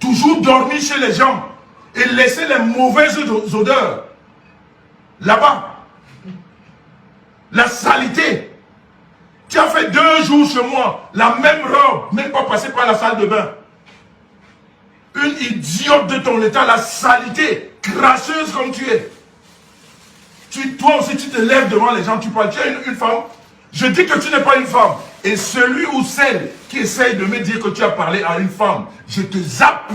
Toujours dormir chez les gens et laisser les mauvaises odeurs. Là-bas. La saleté. Tu as fait 2 jours chez moi, la même robe, même pas passé par la salle de bain. Une idiote de ton état, la saleté, crasseuse comme tu es. Toi aussi, tu te lèves devant les gens, tu parles. Tu es une femme. Je dis que tu n'es pas une femme. Et celui ou celle qui essaye de me dire que tu as parlé à une femme, je te zappe.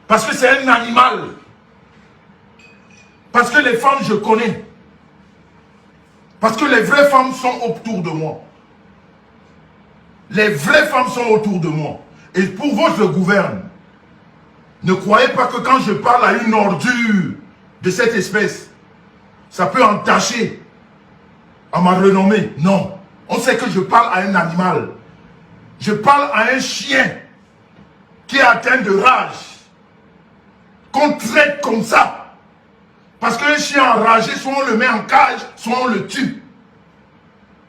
Parce que c'est un animal. Parce que les femmes, je connais. Parce que les vraies femmes sont autour de moi. Les vraies femmes sont autour de moi. Et pour vous, je gouverne. Ne croyez pas que quand je parle à une ordure de cette espèce, ça peut entacher à ma renommée. Non. On sait que je parle à un animal. Je parle à un chien qui est atteint de rage. Qu'on traite comme ça. Parce qu'un chien enragé, soit on le met en cage, soit on le tue.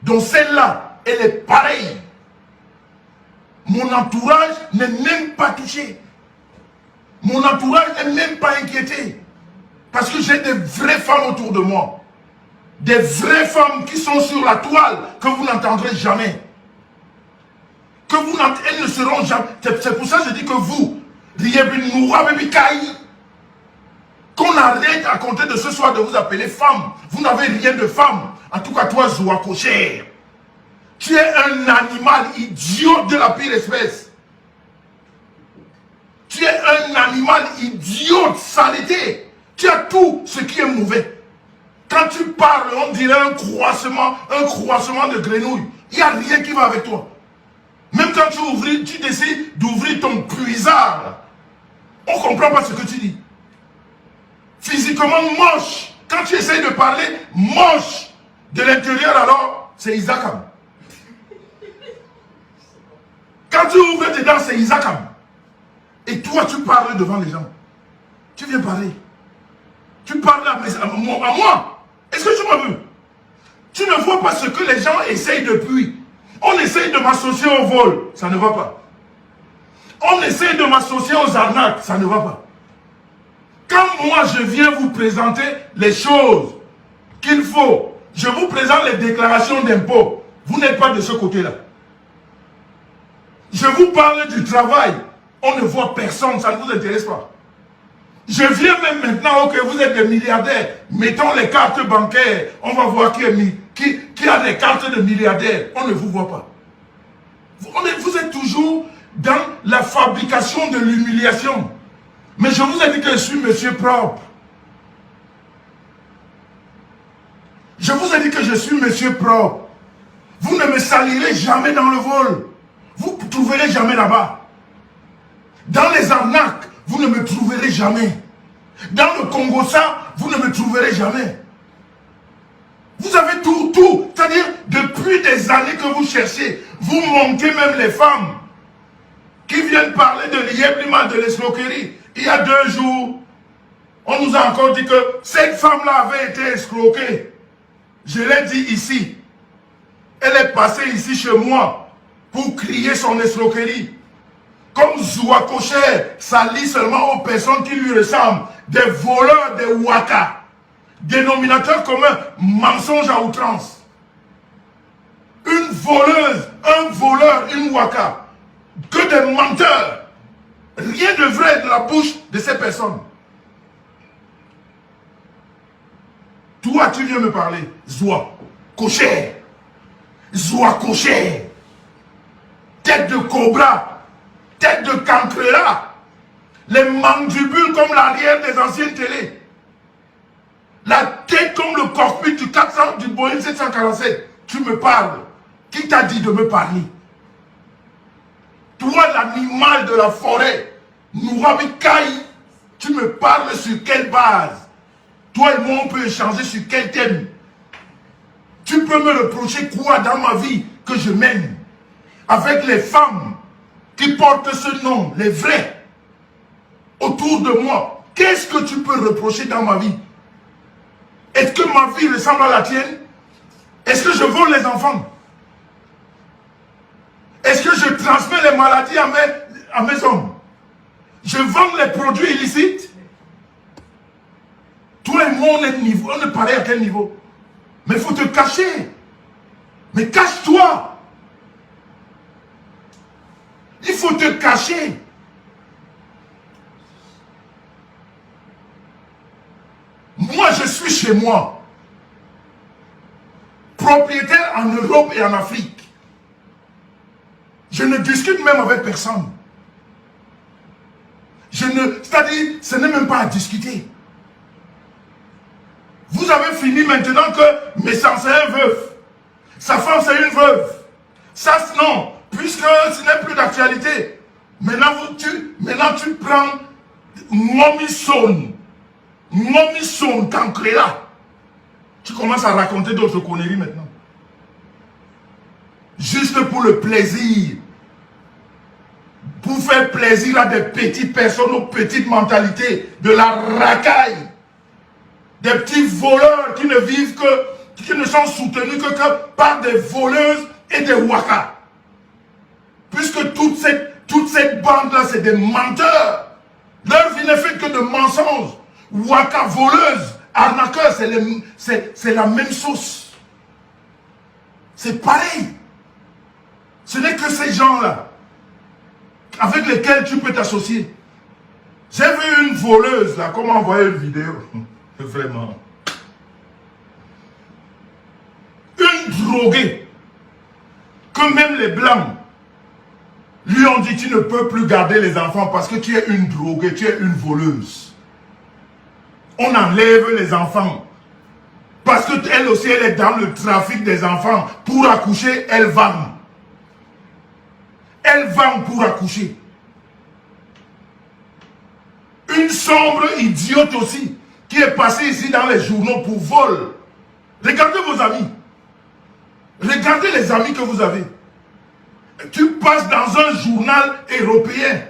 Donc celle-là, elle est pareille. Mon entourage n'est même pas touché. Mon entourage n'est même pas inquiété. Parce que j'ai des vraies femmes autour de moi. Des vraies femmes qui sont sur la toile que vous n'entendrez jamais. Elles ne seront jamais. C'est pour ça que je dis que vous, qu'on arrête à compter de ce soir de vous appeler femme. Vous n'avez rien de femme. En tout cas, toi, Zoua Kocher, tu es un animal idiot de la pire espèce. Tu es un animal idiot de saleté. Tu as tout ce qui est mauvais. Quand tu parles, on dirait un croissement de grenouille. Il n'y a rien qui va avec toi. Même quand tu décides d'ouvrir ton puisard, on ne comprend pas ce que tu dis. Physiquement moche. Quand tu essayes de parler moche de l'intérieur, alors c'est Isakam. Quand tu ouvres tes dents, c'est Isakam. Et toi, tu parles devant les gens. Tu viens parler. Tu parles à moi. Est-ce que tu m'as vu? Tu ne vois pas ce que les gens essayent depuis. On essaye de m'associer au vol. Ça ne va pas. On essaye de m'associer aux arnaques. Ça ne va pas. Quand moi, je viens vous présenter les choses qu'il faut, je vous présente les déclarations d'impôts. Vous n'êtes pas de ce côté-là. Je vous parle du travail. On ne voit personne, ça ne vous intéresse pas. Je viens même maintenant, ok, vous êtes des milliardaires. Mettons les cartes bancaires. On va voir qui a des cartes de milliardaires. On ne vous voit pas. Vous êtes toujours dans la fabrication de l'humiliation. Mais je vous ai dit que je suis monsieur propre. Je vous ai dit que je suis monsieur propre. Vous ne me salirez jamais dans le vol. Vous ne trouverez jamais là-bas. Dans les arnaques, vous ne me trouverez jamais. Dans le Congo-ça, vous ne me trouverez jamais. Vous avez tout. C'est-à-dire, depuis des années que vous cherchez, vous montez même les femmes qui viennent parler de l'Ieblima, de l'escroquerie. Il y a 2 jours, on nous a encore dit que cette femme-là avait été escroquée. Je l'ai dit ici. Elle est passée ici chez moi pour crier son escroquerie. Comme Zoua Kocher s'allie seulement aux personnes qui lui ressemblent, des voleurs, des waka, dénominateur commun, mensonge à outrance. Une voleuse, un voleur, une waka, que des menteurs. Rien de vrai de la bouche de ces personnes. Toi, tu viens me parler, Zoua Kocher, Zoua Kocher, tête de cobra, tête de cancrela, les mandibules comme l'arrière des anciennes télés, la tête comme le cockpit du 400 du Boeing 747. Tu me parles. Qui t'a dit de me parler? Toi, l'animal de la forêt, Nourabikai, tu me parles sur quelle base? Toi et moi, on peut échanger sur quel thème? Tu peux me reprocher quoi dans ma vie que je mène? Avec les femmes qui portent ce nom, les vrais, autour de moi. Qu'est-ce que tu peux reprocher dans ma vie? Est-ce que ma vie ressemble à la tienne? Est-ce que je vole les enfants? Est-ce que je transmets les maladies à mes hommes? Je vends les produits illicites. Toi et moi, on est pareil à quel niveau? Mais il faut te cacher. Mais cache-toi. Il faut te cacher. Moi, je suis chez moi. Propriétaire en Europe et en Afrique. Je ne discute même avec personne. C'est-à-dire, ce n'est même pas à discuter. Vous avez fini maintenant que Messan c'est un veuf. Sa femme c'est une veuve. Ça non, puisque ce n'est plus d'actualité. Maintenant tu prends Momison Cancréa. Tu commences à raconter d'autres conneries maintenant. Juste pour le plaisir. Pour faire plaisir à des petites personnes aux petites mentalités, de la racaille. Des petits voleurs qui ne vivent que, qui ne sont soutenus que par des voleuses et des wakas. Puisque toute cette bande-là, c'est des menteurs. Leur vie n'est faite que de mensonges. Waka, voleuses, arnaqueurs, c'est la même sauce. C'est pareil. Ce n'est que ces gens-là avec lesquels tu peux t'associer. J'ai vu une voleuse, là, comment envoyer une vidéo. Vraiment. Une droguée. Que même les blancs lui ont dit, tu ne peux plus garder les enfants parce que tu es une droguée, tu es une voleuse. On enlève les enfants. Parce qu'elle aussi, elle est dans le trafic des enfants. Pour accoucher, elle vend. Elle vend pour accoucher. Une sombre idiote aussi, qui est passée ici dans les journaux pour vol. Regardez vos amis. Regardez les amis que vous avez. Tu passes dans un journal européen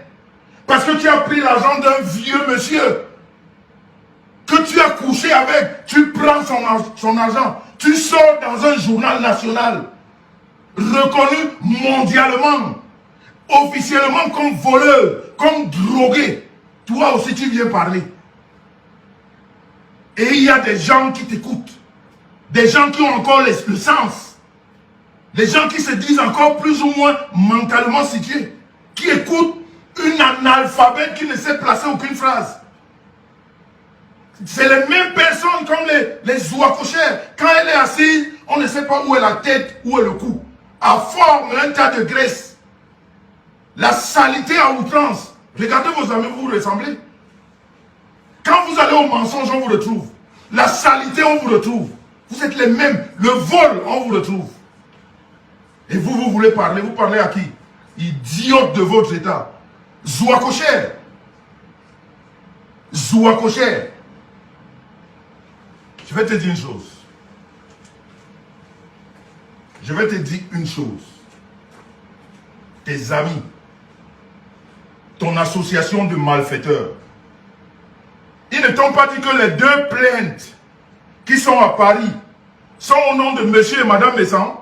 parce que tu as pris l'argent d'un vieux monsieur que tu as couché avec. Tu prends son argent. Tu sors dans un journal national reconnu mondialement, officiellement comme voleur, comme drogué. Toi aussi tu viens parler. Et il y a des gens qui t'écoutent. Des gens qui ont encore le sens. Des gens qui se disent encore plus ou moins mentalement situés. Qui écoutent une analphabète qui ne sait placer aucune phrase. C'est les mêmes personnes comme les zouakochères. Quand elle est assise, on ne sait pas où est la tête, où est le cou. À forme un tas de graisse. La saleté à outrance. Regardez vos amis, vous vous ressemblez. Quand vous allez au mensonge, on vous retrouve. La saleté, on vous retrouve. Vous êtes les mêmes. Le vol, on vous retrouve. Et vous voulez parler. Vous parlez à qui? Idiote de votre état. Zouakochère. Zouakochère. Je vais te dire une chose. Je vais te dire une chose. Tes amis, ton association de malfaiteurs, ils ne t'ont pas dit que les deux plaintes qui sont à Paris sont au nom de monsieur et madame Messan.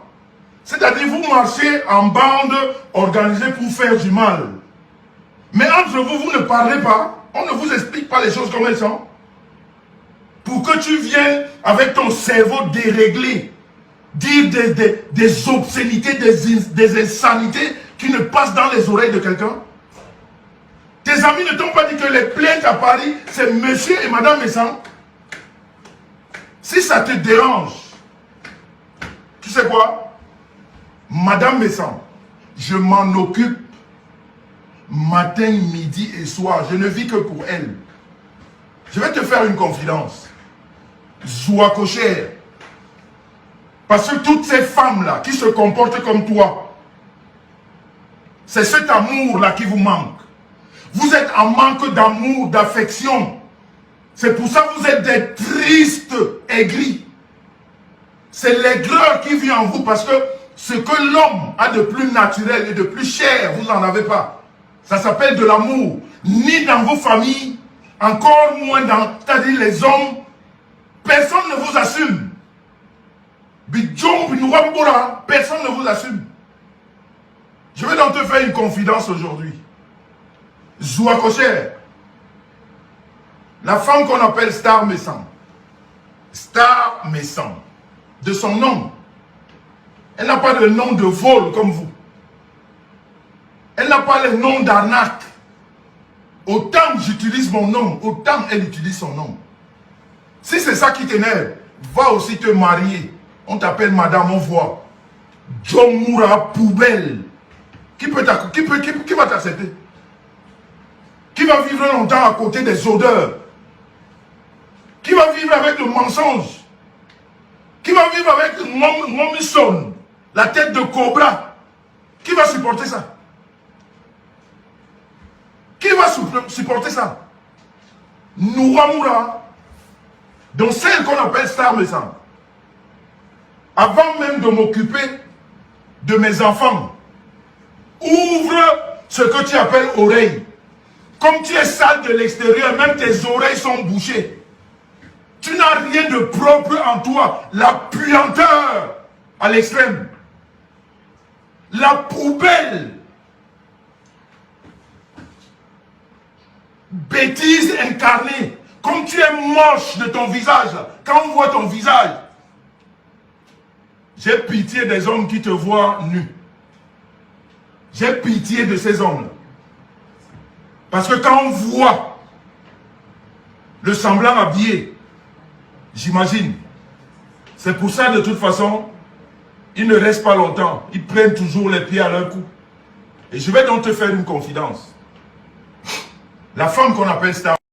C'est-à-dire vous marchez en bande organisée pour faire du mal. Mais entre vous, vous ne parlez pas. On ne vous explique pas les choses comme elles sont. Pour que tu viennes avec ton cerveau déréglé, dire des obscénités, des insanités qui ne passent dans les oreilles de quelqu'un. Tes amis ne t'ont pas dit que les plaintes à Paris, c'est monsieur et madame Messan. Si ça te dérange, tu sais quoi? Madame Messan, je m'en occupe matin, midi et soir. Je ne vis que pour elle. Je vais te faire une confidence. Zouakochère. Parce que toutes ces femmes-là qui se comportent comme toi, c'est cet amour-là qui vous manque. Vous êtes en manque d'amour, d'affection. C'est pour ça que vous êtes des tristes aigris. C'est l'aigreur qui vit en vous parce que ce que l'homme a de plus naturel et de plus cher, vous n'en avez pas. Ça s'appelle de l'amour. Ni dans vos familles, encore moins dans, c'est-à-dire les hommes, personne ne vous assume. Personne ne vous assume. Je vais donc te faire une confidence aujourd'hui. Zouakocher. La femme qu'on appelle Star Messan. Star Messan. De son nom. Elle n'a pas de nom de vol comme vous. Elle n'a pas le nom d'arnaque. Autant j'utilise mon nom, autant elle utilise son nom. Si c'est ça qui t'énerve, va aussi te marier. On t'appelle Madame Envoi. John Moura poubelle. Qui va t'accepter? Qui va vivre longtemps à côté des odeurs? Qui va vivre avec le mensonge? Qui va vivre avec Momison, la tête de cobra? Qui va supporter ça? Qui va supporter ça? Nouramura, donc celle qu'on appelle Star Messan. Avant même de m'occuper de mes enfants, ouvre ce que tu appelles oreille. Comme tu es sale de l'extérieur, même tes oreilles sont bouchées. Tu n'as rien de propre en toi. La puanteur à l'extrême. La poubelle. Bêtise incarnée. Comme tu es moche de ton visage. Quand on voit ton visage, j'ai pitié des hommes qui te voient nu. J'ai pitié de ces hommes. Parce que quand on voit le semblant habillé, j'imagine, c'est pour ça de toute façon, ils ne restent pas longtemps. Ils prennent toujours les pieds à leur cou. Et je vais donc te faire une confidence. La femme qu'on appelle Star